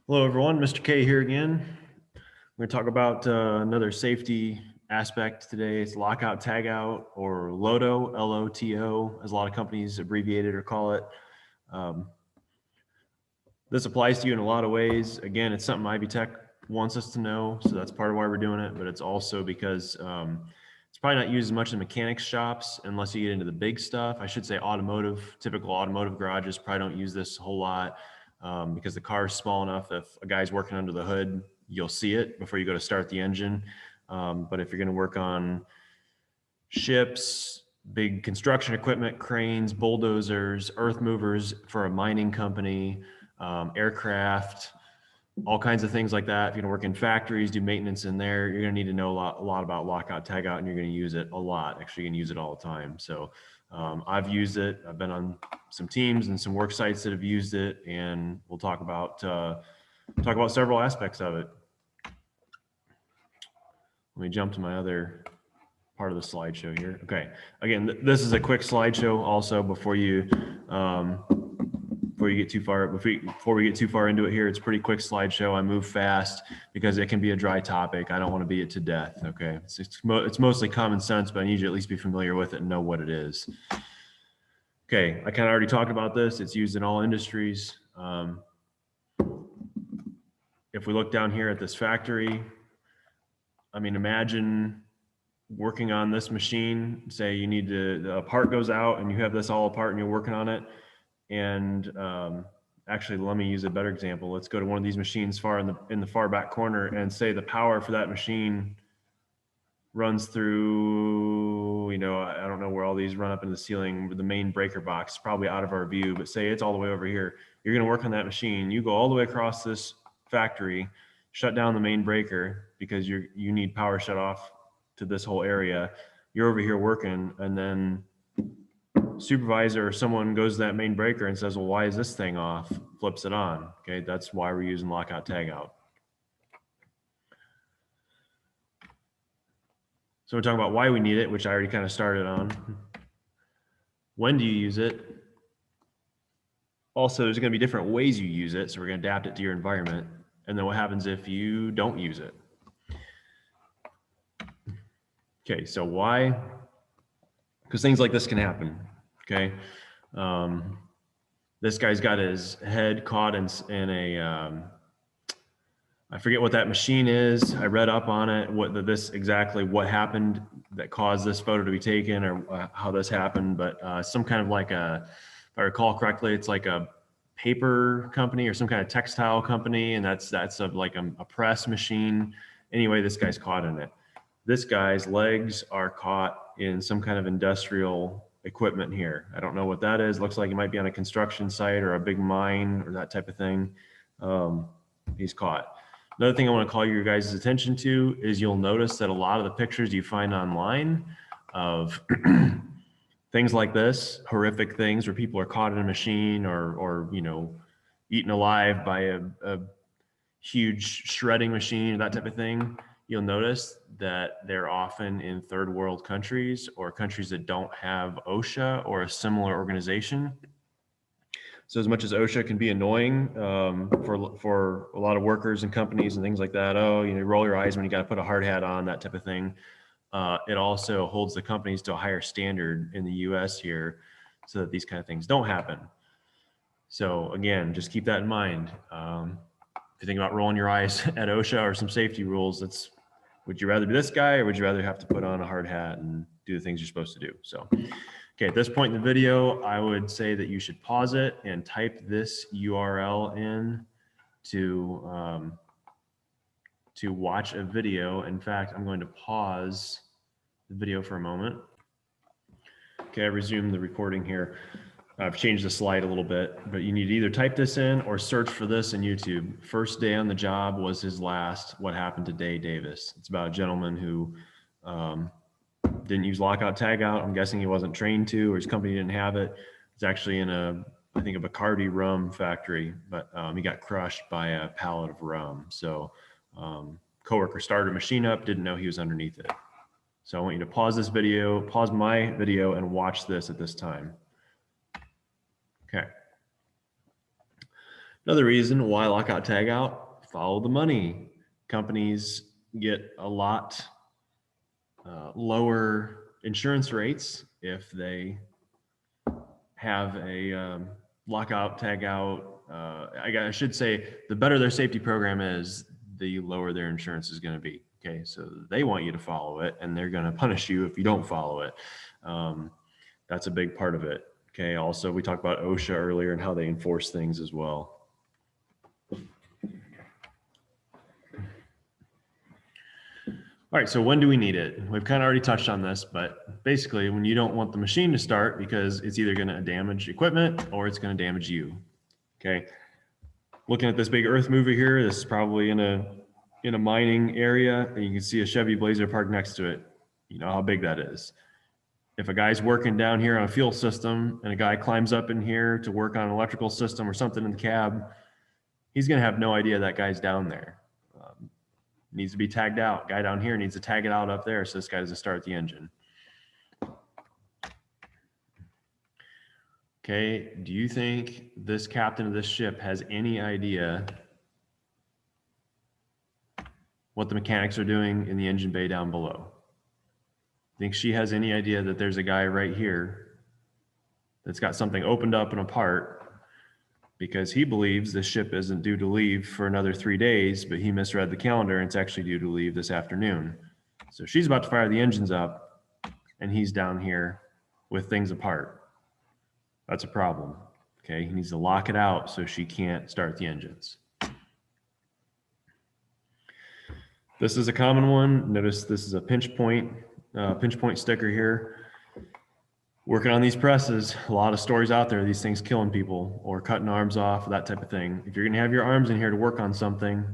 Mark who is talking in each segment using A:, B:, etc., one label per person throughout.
A: Hello, everyone. Mr. K here again. We're going to talk about another safety aspect today. It's lockout tagout, or LOTO, LOTO, as a lot of companies abbreviate it or call it. Um, this applies to you in a lot of ways. Again, it's something Ivy Tech wants us to know, so that's part of why we're doing it, but it's also because it's probably not used as much in mechanics shops unless you get into the big stuff. I should say automotive, typical automotive garages probably don't use this a whole lot because the car is small enough that if a guy's working under the hood, you'll see it before you go to start the engine. But if you're going to work on ships, big construction equipment, cranes, bulldozers, earth movers for a mining company, aircraft, all kinds of things like that. If you're going to work in factories, do maintenance in there, you're going to need to know a lot about lockout tagout, and you're going to use it a lot. Actually, you're going to use it all the time. So I've used it. I've been on some teams and some work sites that have used it, and we'll talk about several aspects of it. Let me jump to my other part of the slideshow here. Okay. Again, this is a quick slideshow also before you get too far, before we get too far into it here. It's a pretty quick slideshow. I move fast because it can be a dry topic. I don't want to beat it to death. Okay. It's mostly common sense, but I need you to at least be familiar with it and know what it is. Okay. I kind of already talked about this. It's used in all industries. If we look down here at this factory, I mean, imagine working on this machine. Say you need a part goes out and you have this all apart and you're working on it. And actually, let me use a better example. Let's go to one of these machines far in the far back corner and say the power for that machine runs through, I don't know where all these run up into the ceiling, the main breaker box, probably out of our view, but say it's all the way over here. You're going to work on that machine. You go all the way across this factory, shut down the main breaker because you need power shut off to this whole area. You're over here working, and then supervisor or someone goes to that main breaker and says, well, why is this thing off? Flips it on. Okay, that's why we're using lockout tagout. So we're talking about why we need it, which I already kind of started on. When do you use it? Also, there's going to be different ways you use it, so we're going to adapt it to your environment. And then what happens if you don't use it? Okay, so why? Because things like this can happen. Okay, this guy's got his head caught in a I forget what that machine is. I read up on it, what happened that caused this photo to be taken, or how this happened, but some kind of like if I recall correctly, it's like a paper company or some kind of textile company, and that's like a press machine. Anyway, this guy's caught in it. This guy's legs are caught in some kind of industrial equipment here. I don't know what that is. Looks like he might be on a construction site or a big mine or that type of thing. He's caught. Another thing I want to call your guys' attention to is you'll notice that a lot of the pictures you find online of things like this, horrific things where people are caught in a machine or eaten alive by a huge shredding machine, that type of thing, you'll notice that they're often in third world countries or countries that don't have OSHA or a similar organization. So as much as OSHA can be annoying for a lot of workers and companies and things like that, roll your eyes when you got to put a hard hat on, that type of thing. It also holds the companies to a higher standard in the US here so that these kind of things don't happen. So again, just keep that in mind. If you think about rolling your eyes at OSHA or some safety rules, would you rather be this guy or would you rather have to put on a hard hat and do the things you're supposed to do? So. Okay, at this point in the video, I would say that you should pause it and type this URL in to watch a video. In fact, I'm going to pause the video for a moment. Okay, I resume the recording here. I've changed the slide a little bit, but you need to either type this in or search for this in YouTube. First day on the job was his last. What happened to Dave Davis? It's about a gentleman who didn't use lockout tagout. I'm guessing he wasn't trained to, or his company didn't have it. It's actually in I think a Bacardi rum factory, but he got crushed by a pallet of rum. So coworker started a machine up, didn't know he was underneath it. So I want you to pause my video and watch this at this time. Okay. Another reason why lockout tagout, follow the money. Companies get a lot lower insurance rates if they have a lockout tagout. I should say the better their safety program is, the lower their insurance is going to be. Okay, so they want you to follow it, and they're going to punish you if you don't follow it. That's a big part of it. Okay, also we talked about OSHA earlier and how they enforce things as well. All right, so when do we need it? We've kind of already touched on this, but basically when you don't want the machine to start because it's either going to damage equipment or it's going to damage you. Okay, looking at this big earth mover here, this is probably in a mining area, and you can see a Chevy Blazer parked next to it. You know how big that is. If a guy's working down here on a fuel system and a guy climbs up in here to work on an electrical system or something in the cab, he's going to have no idea that guy's down there. Needs to be tagged out. Guy down here needs to tag it out up there so this guy doesn't start the engine. Okay, do you think this captain of this ship has any idea what the mechanics are doing in the engine bay down below? Think she has any idea that there's a guy right here that's got something opened up and apart because he believes the ship isn't due to leave for another 3 days, but he misread the calendar and it's actually due to leave this afternoon. So she's about to fire the engines up and he's down here with things apart. That's a problem. Okay, he needs to lock it out so she can't start the engines. This is a common one. Notice this is a pinch point sticker here. Working on these presses, a lot of stories out there, these things killing people or cutting arms off, that type of thing. If you're gonna have your arms in here to work on something,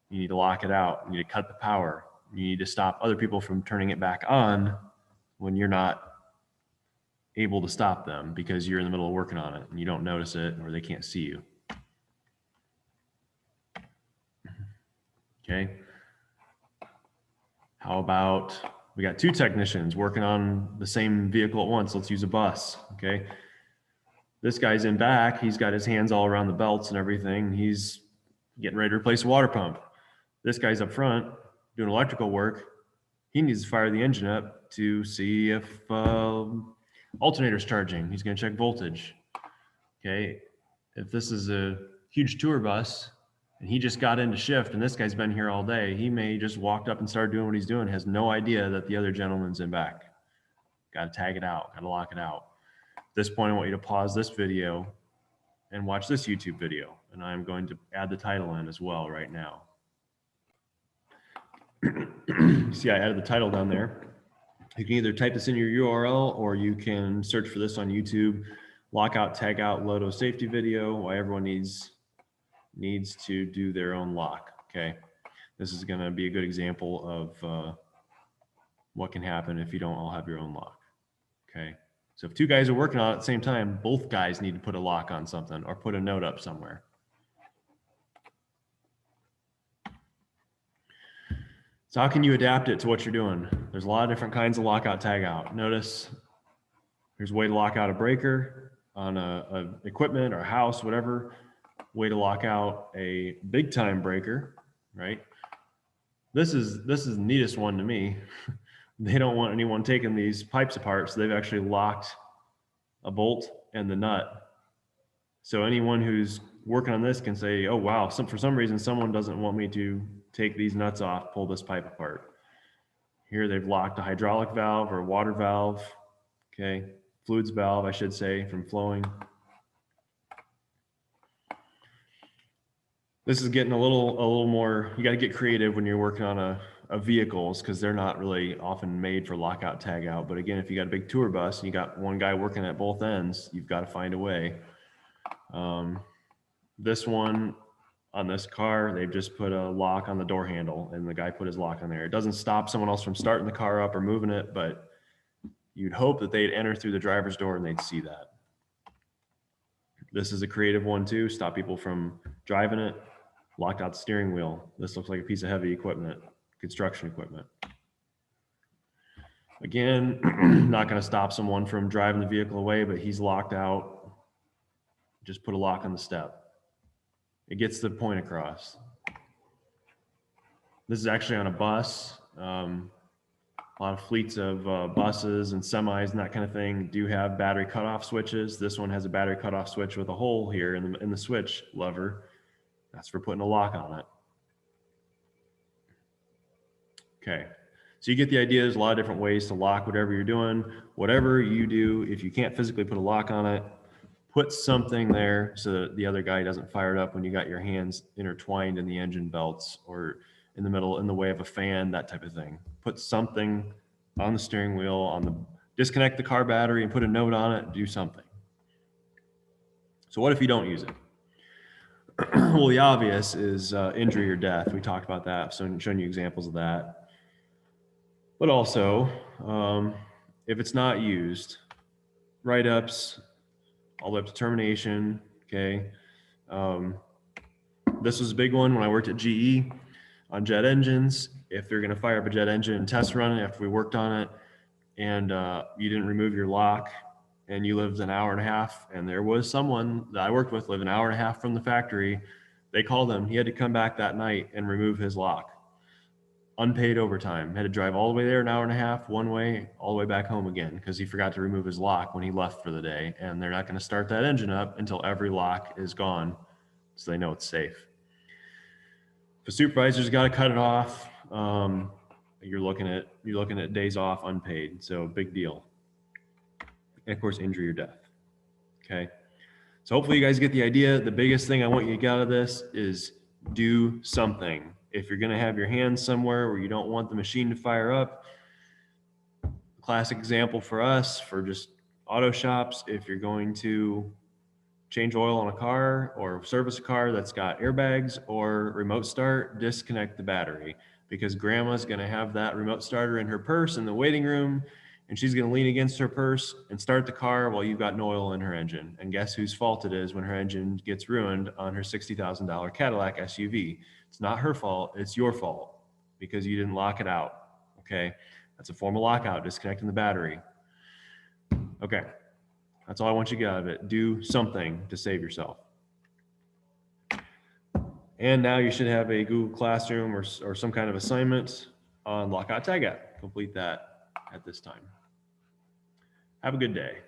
A: you need to lock it out. You need to cut the power. You need to stop other people from turning it back on when you're not able to stop them because you're in the middle of working on it and you don't notice it or they can't see you. Okay. How about, we got 2 technicians working on the same vehicle at once. Let's use a bus, okay? This guy's in back. He's got his hands all around the belts and everything. He's getting ready to replace a water pump. This guy's up front doing electrical work. He needs to fire the engine up to see if alternator's charging. He's going to check voltage, okay? If this is a huge tour bus, and he just got into shift and this guy's been here all day, he may just walked up and started doing what he's doing, has no idea that the other gentleman's in back. Got to tag it out, got to lock it out. At this point, I want you to pause this video and watch this YouTube video. And I'm going to add the title in as well right now. See, I added the title down there. You can either type this in your URL or you can search for this on YouTube. Lockout, tag out, Loto safety video, why everyone needs to do their own lock. Okay, this is going to be a good example of what can happen if you don't all have your own lock. Okay, so if 2 guys are working on it at the same time, both guys need to put a lock on something or put a note up somewhere. So how can you adapt it to what you're doing? There's a lot of different kinds of lockout tagout. Notice there's a way to lock out a breaker on a equipment or a house, whatever. Way to lock out a big time breaker, right? This is the neatest one to me. They don't want anyone taking these pipes apart, so they've actually locked a bolt and the nut. So anyone who's working on this can say, oh wow, for some reason someone doesn't want me to take these nuts off, pull this pipe apart. Here they've locked a hydraulic valve or a water valve, okay, fluids valve I should say, from flowing. This is getting a little more, you got to get creative when you're working on a vehicles because they're not really often made for lockout tag out. But again, if you got a big tour bus and you got one guy working at both ends, you've got to find a way. This one on this car, they've just put a lock on the door handle and the guy put his lock on there. It doesn't stop someone else from starting the car up or moving it, but you'd hope that they'd enter through the driver's door and they'd see that. This is a creative one too. Stop people from driving it. Locked out the steering wheel. This looks like a piece of heavy equipment, construction equipment. Again, not going to stop someone from driving the vehicle away, but he's locked out. Just put a lock on the step. It gets the point across. This is actually on a bus. A lot of fleets of buses and semis and that kind of thing do have battery cutoff switches. This one has a battery cutoff switch with a hole here in the switch lever. That's for putting a lock on it. Okay, so you get the idea. There's a lot of different ways to lock whatever you're doing. Whatever you do, if you can't physically put a lock on it, put something there so that the other guy doesn't fire it up when you got your hands intertwined in the engine belts or in the middle, in the way of a fan, that type of thing. Put something on the steering wheel, disconnect the car battery and put a note on it, do something. So what if you don't use it? Well, the obvious is injury or death. We talked about that, so I'm showing you examples of that. But also, if it's not used, write-ups, all the way up to termination, okay? This was a big one when I worked at GE on jet engines. If they're gonna fire up a jet engine and test run it after we worked on it, and you didn't remove your lock, and you lived an hour and a half, and there was someone that I worked with lived an hour and a half from the factory, they called him, he had to come back that night and remove his lock. Unpaid overtime, had to drive all the way there an hour and a half one way, all the way back home again, because he forgot to remove his lock when he left for the day, and they're not gonna start that engine up until every lock is gone, so they know it's safe. If a supervisor's gotta cut it off, you're looking at days off unpaid, so big deal. And of course, injury or death. Okay, so hopefully you guys get the idea. The biggest thing I want you to get out of this is do something. If you're going to have your hands somewhere where you don't want the machine to fire up, classic example for us, for just auto shops, if you're going to change oil on a car or service a car that's got airbags or remote start, disconnect the battery, because grandma's going to have that remote starter in her purse in the waiting room, and she's going to lean against her purse and start the car while you've got no oil in her engine. And guess whose fault it is when her engine gets ruined on her $60,000 Cadillac SUV? It's not her fault, it's your fault, because you didn't lock it out. Okay, that's a form of lockout, disconnecting the battery. Okay, that's all I want you to get out of it. Do something to save yourself. And now you should have a Google Classroom or some kind of assignment on Lockout Tagout. Complete that at this time. Have a good day.